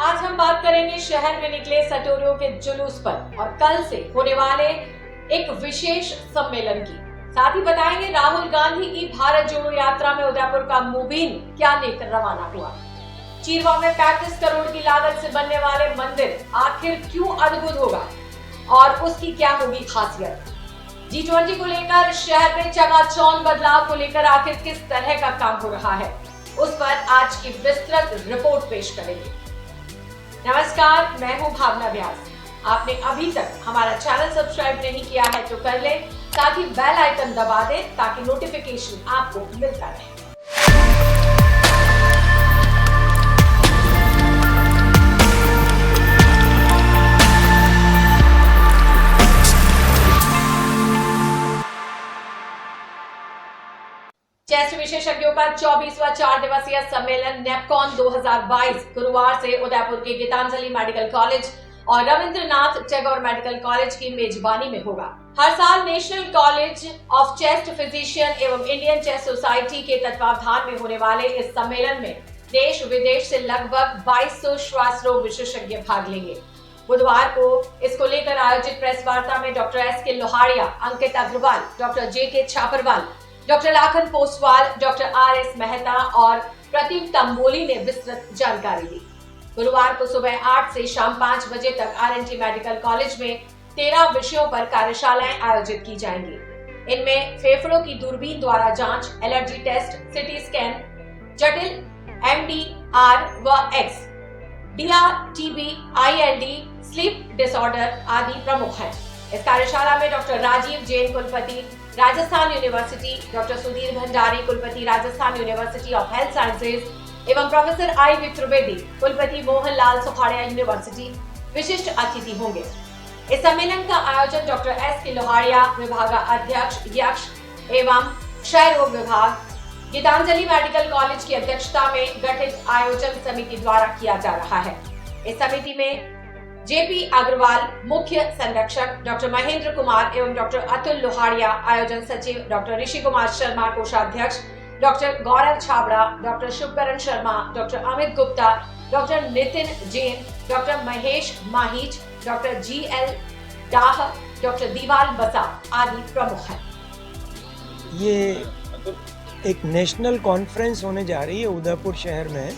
आज हम बात करेंगे शहर में निकले सटोरियों के जुलूस पर और कल से होने वाले एक विशेष सम्मेलन की। साथ ही बताएंगे राहुल गांधी की भारत जोड़ो यात्रा में उदयपुर का मुबीन क्या लेकर रवाना हुआ। चीरवा में 35 करोड़ की लागत से बनने वाले मंदिर आखिर क्यों अद्भुत होगा और उसकी क्या होगी खासियत। G20 को लेकर शहर में चकाचौंध बदलाव को लेकर आखिर किस तरह का काम हो रहा है, उस पर आज की विस्तृत रिपोर्ट पेश करेंगे। नमस्कार, मैं हूं भावना व्यास। आपने अभी तक हमारा चैनल सब्सक्राइब नहीं किया है तो कर लें, साथ ही बेल आइकन दबा दें ताकि नोटिफिकेशन आपको मिलता रहे। चेस्ट विशेषज्ञों का 24वां 4 दिवसीय सम्मेलन नेपकॉन 2022 गुरुवार से उदयपुर के गीतांजलि मेडिकल कॉलेज और रविंद्रनाथ टैगोर मेडिकल कॉलेज की मेजबानी में होगा। हर साल national college of chest physician एवं इंडियन चेस्ट सोसाइटी के तत्वावधान में होने वाले इस सम्मेलन में देश विदेश से लगभग 2200 श्वास रोग विशेषज्ञ भाग लेंगे। बुधवार को इसको लेकर आयोजित प्रेस वार्ता में doctor S.K. Lohadia, Ankit Agarwal, doctor J.K. Chhaparwal, doctor Lakhan Poswal, doctor R.S. Mehta और प्रतिम तंबोली ने विस्तृत जानकारी दी। गुरुवार को सुबह 8 से शाम 5 बजे तक R&T मेडिकल कॉलेज में 13 विषयों पर कार्यशालाएं आयोजित की जाएंगी। इनमें फेफड़ों की दूरबीन द्वारा जांच, एलर्जी टेस्ट, सिटी स्कैन, जटिल MDR व X, DR, TB, ILD, sleep disorder आदि प्रमुख हैं। इस कार्यशाला में डॉक्टर राजीव जैन कुलपति राजस्थान यूनिवर्सिटी, डॉक्टर सुधीर भंडारी कुलपति Rajasthan university of health sciences एवं प्रोफेसर I.V. त्रिवेदी कुलपति मोहनलाल सुखाड़िया यूनिवर्सिटी विशिष्ट अतिथि होंगे। इस सम्मेलन का आयोजन डॉक्टर S.K. लोहाड़िया, विभागाध्यक्ष यक्ष एवं क्षय रोग विभाग, गीतांजलि मेडिकल कॉलेज की अध्यक्षता में गठित आयोजन समिति द्वारा किया जा रहा है। इस समिति में J.P. अग्रवाल मुख्य संरक्षक, डॉक्टर महेंद्र कुमार एवं डॉक्टर अतुल लोहाड़िया आयोजन सचिव, डॉक्टर ऋषि कुमार शर्मा कोषाध्यक्ष, doctor Gaurav Chhabra, doctor Shubhkaran Sharma, doctor Amit Gupta, doctor Nitin Jain, doctor Mahesh Mahich, doctor G.L. Dah, doctor दीवाल बसा आदि प्रमुख हैं। ये एक नेशनल कॉन्फ्रेंस होने जा रही है उदयपुर शहर में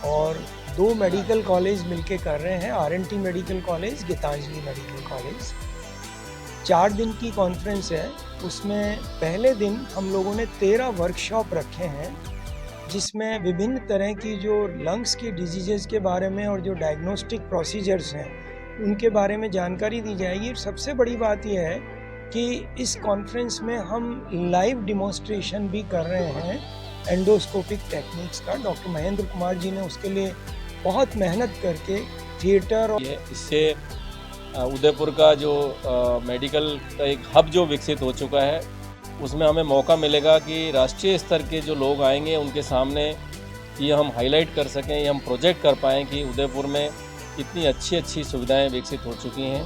और 2 मेडिकल कॉलेज मिलके कर रहे हैं, R&T medical college, Gitanjali medical college. 4 दिन की कॉन्फ्रेंस है। उसमें पहले दिन हम लोगों ने 13 वर्कशॉप रखे हैं जिसमें विभिन्न तरह की जो लंग्स की डिजीज़ के बारे में और जो डायग्नोस्टिक प्रोसीजर्स हैं उनके बारे में जानकारी दी जाएगी। सबसे बड़ी बात यह है कि इस कॉन्फ्रेंस में हम लाइव डिमॉन्स्ट्रेशन भी कर रहे हैं एंडोस्कोपिक टेक्निक्स का। डॉक्टर महेंद्र कुमार जी ने उसके लिए बहुत मेहनत करके थिएटर और इससे उदयपुर का जो मेडिकल का एक हब जो विकसित हो चुका है उसमें हमें मौका मिलेगा कि राष्ट्रीय स्तर के जो लोग आएंगे उनके सामने ये हम हाईलाइट कर सकें, ये हम प्रोजेक्ट कर पाएँ कि उदयपुर में कितनी अच्छी सुविधाएं विकसित हो चुकी हैं।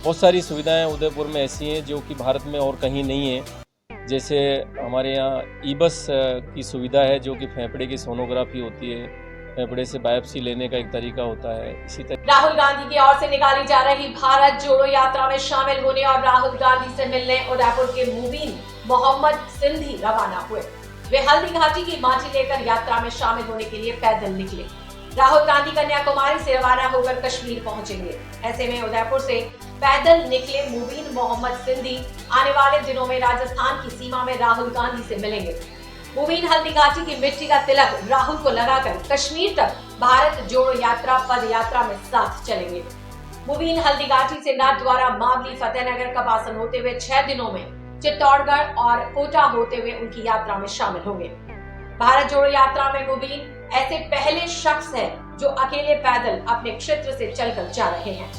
बहुत सारी सुविधाएं उदयपुर में ऐसी हैं जो कि भारत में और कहीं नहीं है। जैसे हमारे यहाँ ई-बस की सुविधा है जो कि फेफड़े की सोनोग्राफी होती है, फेफड़े से बायोप्सी लेने का एक तरीका होता है। इसी तरह राहुल गांधी की ओर से निकाली जा रही भारत जोड़ो यात्रा में शामिल होने और राहुल गांधी से मिलने उदयपुर के मुबीन मोहम्मद सिंधी रवाना हुए। वे हल्दी घाटी की माटी लेकर यात्रा में शामिल होने के लिए पैदल निकले। राहुल गांधी कन्याकुमारी से रवाना होकर कश्मीर पहुंचेंगे। ऐसे में उदयपुर से पैदल निकले मुबीन मोहम्मद सिंधी आने वाले दिनों में राजस्थान की सीमा में राहुल गांधी से मिलेंगे। मुबीन हल्दी घाटी की मिट्टी का तिलक राहुल को लगाकर कश्मीर तक भारत जोड़ो यात्रा पद यात्रा में साथ चलेंगे। मुबीन हल्दी घाटी से नाथद्वारा, मावली, फतेहनगर, कपासन होते हुए 6 दिनों में चित्तौड़गढ़ और कोटा होते हुए उनकी यात्रा में शामिल होंगे। भारत जोड़ो यात्रा में मुबीन ऐसे पहले शख्स है जो अकेले पैदल अपने क्षेत्र से चलकर जा रहे हैं।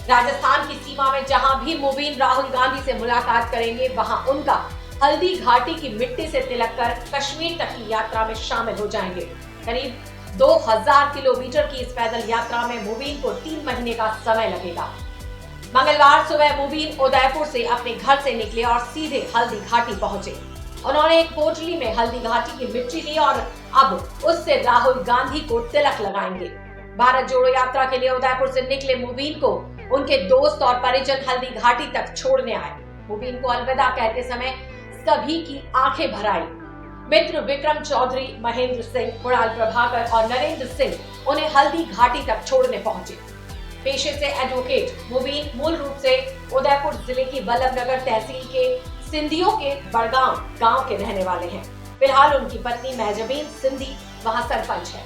राजस्थान की सीमा में जहां भी मुबीन राहुल गांधी से मुलाकात करेंगे वहां उनका हल्दी घाटी की मिट्टी से तिलक कर कश्मीर तक की यात्रा में शामिल हो जाएंगे। करीब 2000 किलोमीटर की इस पैदल यात्रा में मुबीन को 3 महीने का समय लगेगा। मंगलवार सुबह मुबीन उदयपुर से अपने घर से निकले और सीधे हल्दी घाटी पहुंचे। उन्होंने एक पोटली में हल्दी घाटी की मिट्टी ली और अब उससे राहुल गांधी को तिलक लगाएंगे। भारत जोड़ो यात्रा के लिए उदयपुर से निकले मुबीन को उनके दोस्त और परिजन हल्दी घाटी तक छोड़ने आए। मुबीन को अलविदा कहते समय सभी की आंखें भर आई। मित्र विक्रम चौधरी, महेंद्र सिंह, कुणाल प्रभाकर और नरेंद्र सिंह उन्हें हल्दी घाटी तक छोड़ने पहुंचे। पेशे से एडवोकेट मुबीन मूल रूप से उदयपुर जिले की वल्लभनगर तहसील के सिंधियों के बड़गांव गांव के रहने वाले हैं। फिलहाल उनकी पत्नी महजबीन सिंधी वहां सरपंच है।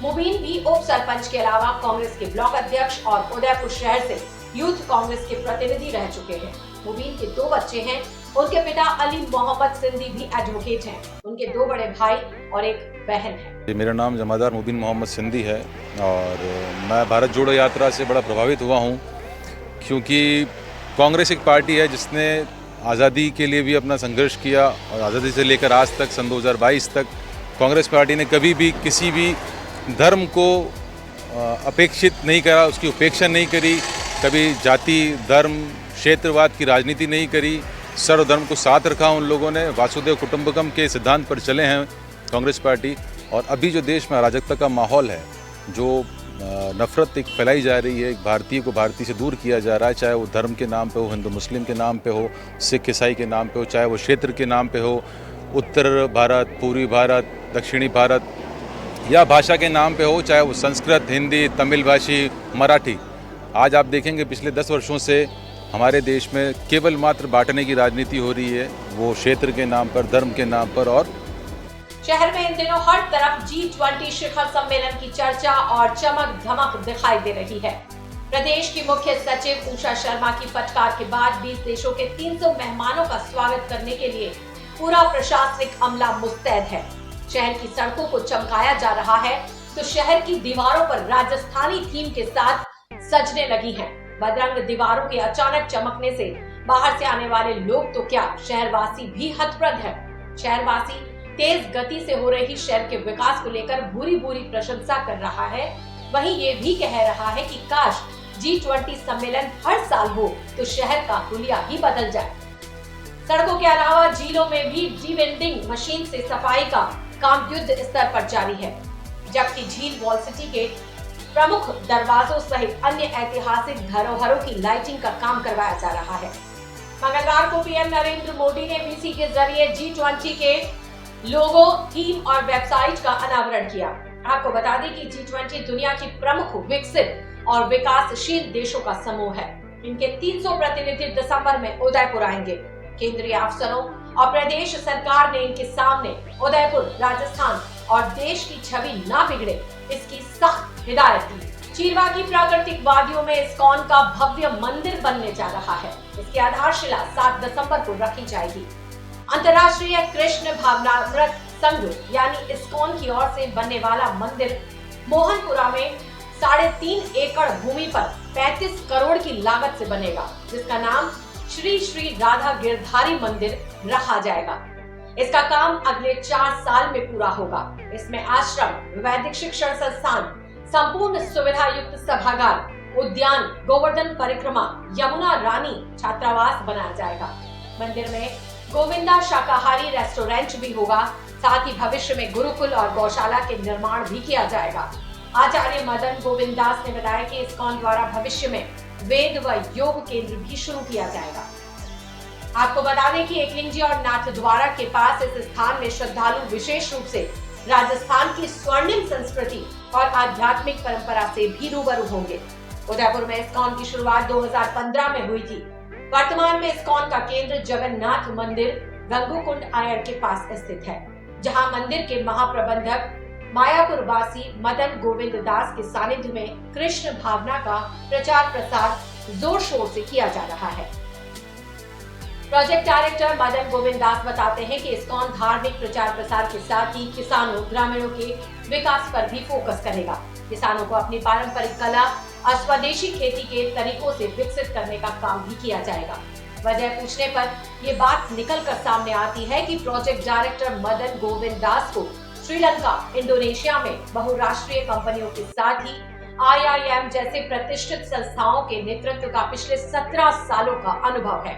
मुबीन भी उप सरपंच के अलावा कांग्रेस के ब्लॉक अध्यक्ष और उदयपुर शहर से यूथ कांग्रेस के प्रतिनिधि रह चुके हैं। मुबीन के 2 बच्चे हैं। उनके पिता अली मोहम्मद सिंधी भी एडवोकेट हैं। उनके 2 बड़े भाई और एक बहन है। मेरा नाम जमादार मुबीन मोहम्मद सिंधी है और मैं भारत जोड़ो यात्रा से बड़ा प्रभावित हुआ हूँ, क्योंकि कांग्रेस एक पार्टी है जिसने आज़ादी के लिए भी अपना संघर्ष किया और आज़ादी से लेकर आज तक सन 2022 तक कांग्रेस पार्टी ने कभी भी किसी भी धर्म को अपेक्षित नहीं करा, उसकी उपेक्षा नहीं करी, कभी जाति धर्म क्षेत्रवाद की राजनीति नहीं करी, सर्वधर्म को साथ रखा। उन लोगों ने वासुदेव कुटुंबकम के सिद्धांत पर चले हैं कांग्रेस पार्टी। और अभी जो देश में अराजकता का माहौल है, जो नफरत एक फैलाई जा रही है, एक भारतीय को भारतीय से दूर किया जा रहा है, चाहे वो धर्म के नाम पे हो, हिंदू मुस्लिम के नाम पे हो, सिख ईसाई के नाम पे हो, चाहे वो क्षेत्र के नाम पे हो, उत्तर भारत, पूर्वी भारत, दक्षिणी भारत, या भाषा के नाम पे हो, चाहे वो संस्कृत, हिंदी, तमिल भाषी, मराठी। आज आप देखेंगे पिछले 10 वर्षों से हमारे देश में केवल मात्र बांटने की राजनीति हो रही है, वो क्षेत्र के नाम पर, धर्म के नाम पर। और शहर में इन दिनों हर तरफ G20 शिखर सम्मेलन की चर्चा और चमक धमक दिखाई दे रही है। प्रदेश की मुख्य सचिव उषा शर्मा की फटकार के बाद 20 देशों के 300 मेहमानों का स्वागत करने के लिए पूरा प्रशासनिक अमला मुस्तैद है। शहर की सड़कों को चमकाया जा रहा है तो शहर की दीवारों पर राजस्थानी थीम के साथ सजने लगी हैं। बदरंग दीवारों के अचानक चमकने से बाहर से आने वाले लोग तो क्या, शहरवासी भी हतप्रद है। शहरवासी तेज गति से हो रही शहर के विकास को लेकर भूरी भूरी प्रशंसा कर रहा है। वहीं ये भी कह रहा है कि काश G20 सम्मेलन हर साल हो तो शहर का हुलिया ही बदल जाए। सड़कों के अलावा झीलों में भी डी-वेंडिंग मशीन से सफाई का काम युद्ध स्तर पर जारी है, जबकि झील वॉल सिटी के प्रमुख दरवाजों सहित अन्य ऐतिहासिक धरोहरों की लाइटिंग का काम करवाया जा रहा है। मंगलवार को पीएम नरेंद्र मोदी ने वीसी के जरिए G20 के लोगो, थीम और वेबसाइट का अनावरण किया। आपको बता दें कि G20 दुनिया की प्रमुख विकसित और विकासशील देशों का समूह है। इनके 300 प्रतिनिधि दिसंबर में उदयपुर आएंगे। केंद्रीय अफसरों और प्रदेश सरकार ने इनके सामने उदयपुर, राजस्थान और देश की छवि ना बिगड़े, इसकी सख्त हिदायत दी। चीरवा की प्राकृतिक वादियों में इस्कॉन का भव्य मंदिर बनने जा रहा है। इसकी आधारशिला 7 दिसंबर को रखी जाएगी। अंतर्राष्ट्रीय कृष्ण भावनामृत संघ यानी इस्कॉन की ओर से बनने वाला मंदिर मोहनपुरा में 3.5 एकड़ भूमि पर 35 करोड़ की लागत से बनेगा, जिसका नाम श्री श्री राधा गिरधारी मंदिर रखा जाएगा। इसका काम अगले 4 साल में पूरा होगा। इसमें आश्रम, वैदिक शिक्षण संस्थान, संपूर्ण सुविधा युक्त सभागार, उद्यान, गोवर्धन परिक्रमा, यमुना रानी छात्रावास बनाया जाएगा। मंदिर में गोविंदा शाकाहारी रेस्टोरेंट भी होगा। साथ ही भविष्य में गुरुकुल और गौशाला के निर्माण भी किया जाएगा। आचार्य मदन गोविंद दास ने बताया कि इस्कॉन द्वारा भविष्य में वेद व योग केंद्र भी शुरू किया जाएगा। आपको बता दें कि एकलिंगजी और नाथद्वारा के पास इस स्थान में श्रद्धालु विशेष रूप से राजस्थान की स्वर्णिम संस्कृति और आध्यात्मिक परंपरा से भी रूबरू होंगे। उदयपुर में इस्कॉन की शुरुआत 2015 में हुई थी। वर्तमान में इस्कॉन का केंद्र जगन्नाथ मंदिर गंगोकुंड आयर के पास स्थित है, जहां मंदिर के महाप्रबंधक मायापुर वासी मदन गोविंद दास के सानिध्य में कृष्ण भावना का प्रचार प्रसार जोर शोर से किया जा रहा है। प्रोजेक्ट डायरेक्टर मदन गोविंद दास बताते हैं कि इस्कॉन धार्मिक प्रचार प्रसार के साथ ही किसानों, ग्रामीणों के विकास पर भी फोकस करेगा। किसानों को अपनी पारंपरिक कला और स्वदेशी खेती के तरीकों से विकसित करने का काम भी किया जाएगा। वजह पूछने पर ये बात निकल कर सामने आती है कि प्रोजेक्ट डायरेक्टर मदन गोविंद दास को श्रीलंका, इंडोनेशिया में बहुराष्ट्रीय कंपनियों के साथ ही IIM जैसे प्रतिष्ठित संस्थाओं के नेतृत्व का पिछले 17 सालों का अनुभव है।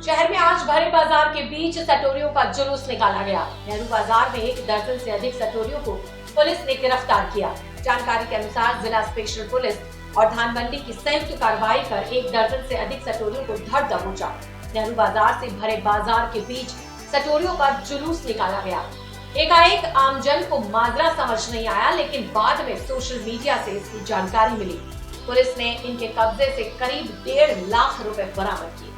शहर में आज भरे बाजार के बीच सटोरियों का जुलूस निकाला गया। नेहरू बाजार में 1 दर्जन से अधिक सटोरियों को पुलिस ने गिरफ्तार किया। जानकारी के अनुसार जिला स्पेशल पुलिस और धान मंडी की संयुक्त कार्रवाई कर 1 दर्जन से अधिक सटोरियों को धर दबोचा। नेहरू बाजार से भरे बाजार के बीच सटोरियों का जुलूस निकाला गया। एकाएक आमजन को माजरा समझ नहीं आया, लेकिन बाद में सोशल मीडिया से इसकी जानकारी मिली। पुलिस ने इनके कब्जे से करीब 1.5 लाख रुपए बरामद किए।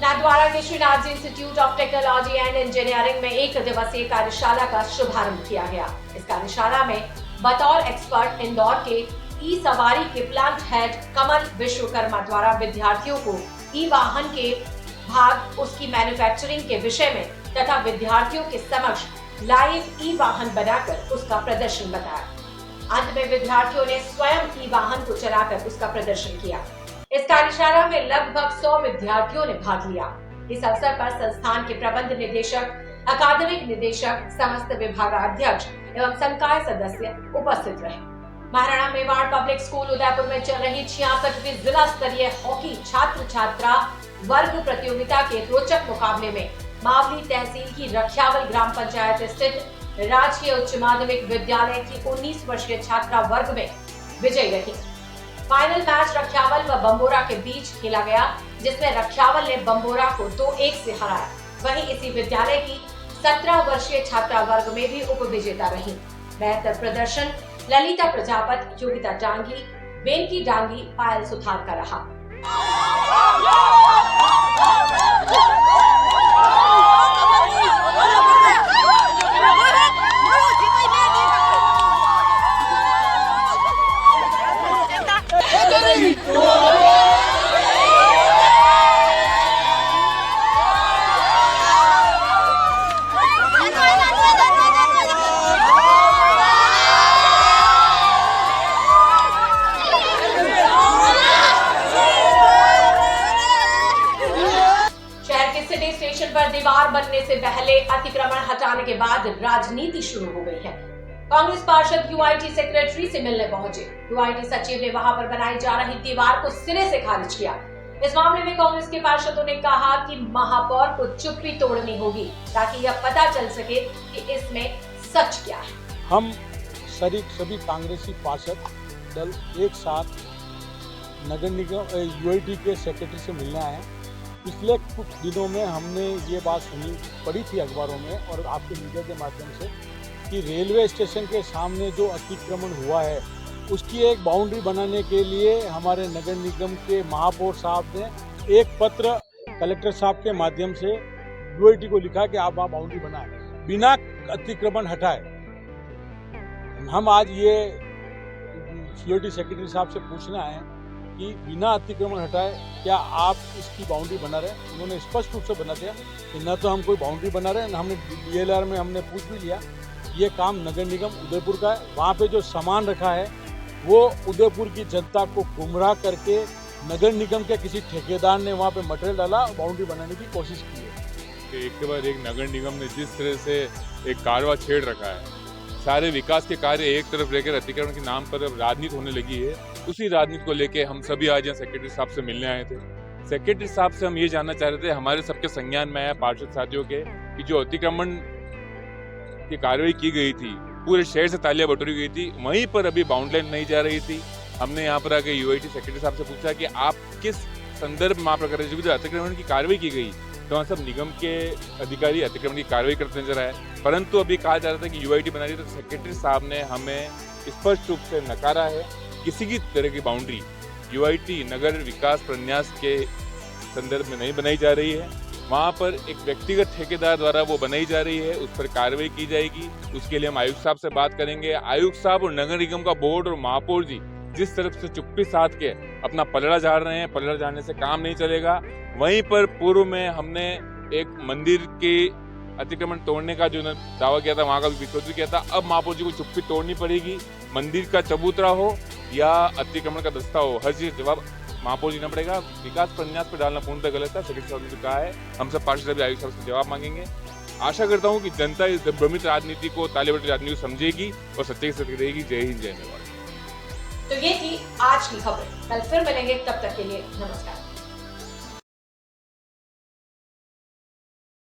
नाथद्वारा के Shrinath ji institute of technology and engineering में 1 दिवसीय कार्यशाला का शुभारंभ किया गया। इस कार्यशाला में बतौर एक्सपर्ट इंदौर के ई सवारी के प्लांट हेड कमल विश्वकर्मा द्वारा विद्यार्थियों को ई वाहन के भाग, उसकी मैन्युफैक्चरिंग के विषय में तथा विद्यार्थियों के समक्ष लाइव ई वाहन बनाकर उसका प्रदर्शन बताया। अंत में विद्यार्थियों ने स्वयं ई वाहन को चलाकर उसका प्रदर्शन किया। इस कार्यशाला में लगभग 100 विद्यार्थियों ने भाग लिया। इस अवसर पर संस्थान के प्रबंध निदेशक, अकादमिक निदेशक, समस्त विभागाध्यक्ष एवं संकाय सदस्य उपस्थित रहे। महाराणा मेवाड़ पब्लिक स्कूल उदयपुर में चल रही 66वीं जिला स्तरीय हॉकी छात्र छात्रा वर्ग प्रतियोगिता के रोचक मुकाबले में मावली तहसील की रखियावल ग्राम पंचायत स्थित राजकीय उच्च माध्यमिक विद्यालय की 19 वर्षीय छात्रा वर्ग में विजयी रही। फाइनल मैच रखियावल व बम्बोरा के बीच खेला गया, जिसमें रखियावल ने बम्बोरा को 2-1 से हराया। वहीं इसी विद्यालय की 17 वर्षीय छात्रा वर्ग में भी उप विजेता रही। बेहतर प्रदर्शन ललिता प्रजापत, योगिता डांगी, बेनकी डांगी, पायल सुथार का रहा। पर दीवार बनने से पहले अतिक्रमण हटाने के बाद राजनीति शुरू हो गई है। कांग्रेस पार्षद यूआईटी सेक्रेटरी से मिलने पहुंचे। यूआईटी सचिव ने वहां पर बनाई जा रही दीवार को सिरे से खारिज किया। इस मामले में कांग्रेस के पार्षदों ने कहा कि महापौर को चुप्पी तोड़नी होगी ताकि यह पता चल सके कि इसमें सच क्या है। हम सभी कांग्रेसी पार्षद दल एक साथ नगर निगम यूआईटी के सेक्रेटरी से मिलने आए। पिछले कुछ दिनों में हमने ये बात पढ़ी थी अखबारों में और आपके मीडिया के माध्यम से कि रेलवे स्टेशन के सामने जो अतिक्रमण हुआ है उसकी एक बाउंड्री बनाने के लिए हमारे नगर निगम के महापौर साहब ने एक पत्र कलेक्टर साहब के माध्यम से यूआईटी को लिखा कि आप वहाँ बाउंड्री बनाएं बिना अतिक्रमण हटाए। हम आज ये यूआईटी सेक्रेटरी साहब से पूछना है कि बिना अतिक्रमण हटाए क्या आप इसकी बाउंड्री बना रहे हैं। उन्होंने स्पष्ट रूप से बना दिया कि न तो हम कोई बाउंड्री बना रहे हैं, न हमने डीएलआर में हमने पूछ भी लिया। ये काम नगर निगम उदयपुर का है। वहाँ पे जो सामान रखा है वो उदयपुर की जनता को गुमराह करके नगर निगम के किसी ठेकेदार ने वहाँ पे मटेरियल डाला, बाउंड्री बनाने की कोशिश की है। एक के बाद एक नगर निगम ने जिस तरह से एक कारवा छेड़ रखा है, सारे विकास के कार्य एक तरफ लेकर अतिक्रमण के नाम पर अब राजनीति होने लगी है। उसी राजनीति को लेके हम सभी आज यहाँ सेक्रेटरी साहब से मिलने आए थे। सेक्रेटरी साहब से हम ये जानना चाह रहे थे, हमारे सबके संज्ञान में आया पार्षद साथियों के कि जो अतिक्रमण की कार्रवाई की गई थी, पूरे शहर से तालियां बटोरी गई थी, वहीं पर अभी बाउंड्री लाइन नहीं जा रही थी। हमने यहाँ पर आके यूआईटी सेक्रेटरी साहब से पूछा कि आप किस संदर्भ में आप कर रहे, जो अतिक्रमण की कार्रवाई की गई तो वहाँ सब निगम के अधिकारी अतिक्रमण की कार्रवाई करते नजर आए, परंतु अभी कहा जा रहा था कि यूआईटी बना रही है। तो सेक्रेटरी साहब ने हमें स्पष्ट रूप से नकारा है किसी की तरह की बाउंड्री यूआईटी नगर विकास प्रन्यास के संदर्भ में नहीं बनाई जा रही है। वहाँ पर एक व्यक्तिगत ठेकेदार द्वारा वो बनाई जा रही है, उस पर कार्रवाई की जाएगी। उसके लिए हम आयुक्त साहब से बात करेंगे। आयुक्त साहब और नगर निगम का बोर्ड और महापौर जी जिस तरफ से चुप्पी साध के अपना पलड़ा झाड़ रहे हैं, पलड़ा झाड़ने से काम नहीं चलेगा। वहीं पर पूर्व में हमने एक मंदिर के अतिक्रमण तोड़ने का जो दावा किया था, वहाँ का भी विरोध किया था। अब महापौर जी को चुप्पी तोड़नी पड़ेगी। मंदिर का चबूतरा हो या अतिक्रमण का दस्ता हो, हर चीज जवाब महापौर जीना पड़ेगा। विकास प्रन्यास पर डालना पूर्णतः गलत है। सेक्रेटरी साहब ने कहा है, हम सब पार्षद अभी आयुष साहब से जवाब मांगेंगे। आशा करता हूँ कि जनता इस भ्रमित राजनीति को, ताले बटे राजनीति को समझेगी और सच्चे के सत्य रहेगी। जय हिंद, जय नेपाल। तो ये थी आज की खबर। कल फिर मिलेंगे, तब तक के लिए नमस्कार।